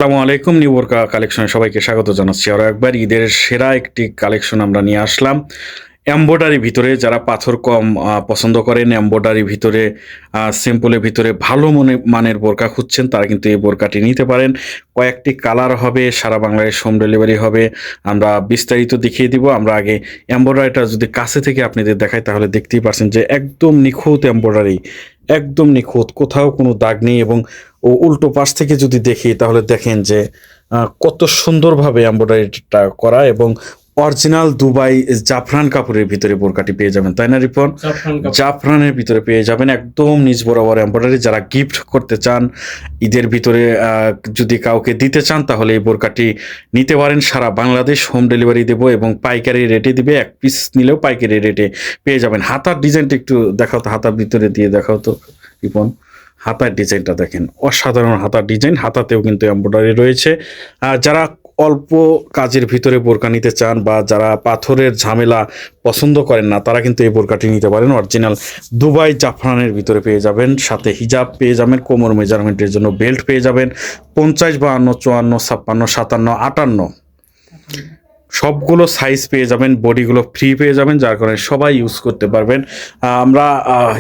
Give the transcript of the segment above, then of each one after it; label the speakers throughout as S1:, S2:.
S1: আসসালামু আলাইকুম। নিউ বোরকা কালেকশনে সবাইকে স্বাগত জানাচ্ছি। আরও একবার ঈদের সেরা একটি কালেকশন আমরা নিয়ে আসলাম। এমব্রয়ডারি ভিতরে যারা পাথর কম পছন্দ করেন, এমব্রয়ডারি ভিতরে সিম্পলের ভিতরে ভালো মানের বোরকা খুঁজছেন, তারা কিন্তু এই বোরকাটি নিতে পারেন। কয়েকটি কালার হবে, সারা বাংলাদেশ হোম ডেলিভারি হবে। আমরা বিস্তারিত দেখিয়ে দিব। আমরা আগে এমব্রয়ডারিটা যদি কাছে থেকে আপনাদের দেখাই তাহলে দেখতেই পারছেন যে একদম নিখুঁত এমব্রয়ডারি, একদম নিখুঁত, কোথাও কোনো দাগ নেই। এবং উল্টো পাশ থেকে যদি দেখি তাহলে দেখেন যে কত সুন্দরভাবে এমব্রয়ডারিটা করা এবং অরিজিনাল দুবাই জাফরান কাপড়ের ভিতরে বোরকাটি পেয়ে যাবেন, তাই না রিপন? জাফরানের ভিতরে পেয়ে যাবেন একদম নিজ বরাবর এমব্রয়ডারি। যারা গিফট করতে চান ঈদের ভিতরে, যদি কাউকে দিতে চান তাহলে এই বোরকাটি নিতে পারেন। সারা বাংলাদেশ হোম ডেলিভারি দেবো এবং পাইকারি রেটে দিবে। এক পিস নিলেও পাইকারি রেটে পেয়ে যাবেন। হাতার ডিজাইনটা একটু দেখাও তো, হাতার ভিতরে দিয়ে দেখাও তো রিপন। হাতার ডিজাইনটা দেখেন, অসাধারণ হাতার ডিজাইন। হাতাতেও কিন্তু এমব্রয়ডারি রয়েছে। আর যারা অল্প কাজের ভিতরে বোরকা নিতে চান বা যারা পাথরের ঝামেলা পছন্দ করেন না, তারা কিন্তু এই বোরকাটি নিতে পারেন। অরিজিনাল দুবাই জাফরানের ভিতরে পেয়ে যাবেন, সাথে হিজাব পেয়ে যাবেন, কোমর মেজারমেন্টের জন্য বেল্ট পেয়ে যাবেন। 50, 52, 54, 57, 58 সবগুলো সাইজ পেয়ে যাবেন। বডিগুলো ফ্রি পেয়ে যাবেন, যার কারণে সবাই ইউজ করতে পারবেন। আমরা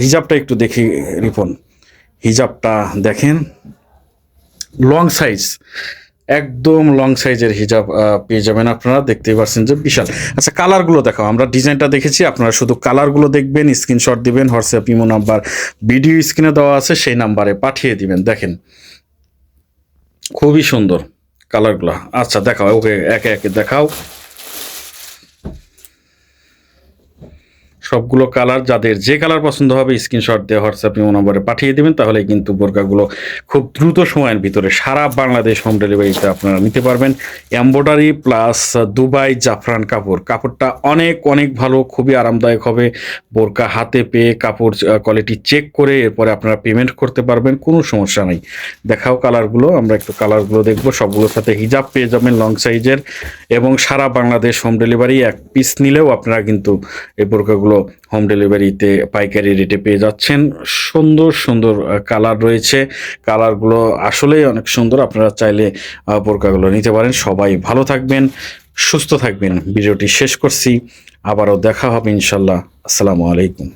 S1: হিজাবটা একটু দেখি রিপন। হিজাবটা দেখেন, লং সাইজ, একদম লং সাইজের হিজাব পেয়ে যাবেন আপনারা। দেখতেই পাচ্ছেন যে বিশাল। আচ্ছা, কালারগুলো দেখাও। আমরা ডিজাইনটা দেখেছি, আপনারা শুধু কালারগুলো দেখবেন, স্ক্রিনশট দিবেন, হোয়াটসঅ্যাপ ইমো নাম্বার ভিডিও স্ক্রিনে দেওয়া আছে, সেই নাম্বারে পাঠিয়ে দিবেন। দেখেন খুবই সুন্দর কালারগুলো। আচ্ছা দেখাও, ওকে একে একে দেখাও সবগুলো কালার। যাদের যে কালার পছন্দ হবে স্ক্রিনশট দিয়ে হোয়াটসঅ্যাপ ইমো নম্বরে পাঠিয়ে দেবেন, তাহলে কিন্তু বোরকাগুলো খুব দ্রুত সময়ের ভিতরে সারা বাংলাদেশ হোম ডেলিভারিতে আপনারা নিতে পারবেন। এমব্রয়ডারি প্লাস দুবাই জাফরান কাপড়টা অনেক অনেক ভালো, খুবই আরামদায়ক হবে। বোরকা হাতে পেয়ে কাপড় কোয়ালিটি চেক করে এরপরে আপনারা পেমেন্ট করতে পারবেন, কোনো সমস্যা নেই। দেখাও কালারগুলো, আমরা একটু কালারগুলো দেখবো। সবগুলোর সাথে হিজাব পেয়ে যাবেন লং সাইজের এবং সারা বাংলাদেশ হোম ডেলিভারি। এক পিস নিলেও আপনারা কিন্তু এই বোরকাগুলো হোম ডেলিভারিতে পাইকারি রেটে পেয়ে যাচ্ছেন। সুন্দর সুন্দর কালার রয়েছে, কালারগুলো আসলেই অনেক সুন্দর। আপনারা চাইলে বোরকাগুলো নিতে পারেন। সবাই ভালো থাকবেন, সুস্থ থাকবেন। ভিডিওটি শেষ করছি, আবারও দেখা হবে ইনশাল্লাহ। আসসালামু আলাইকুম।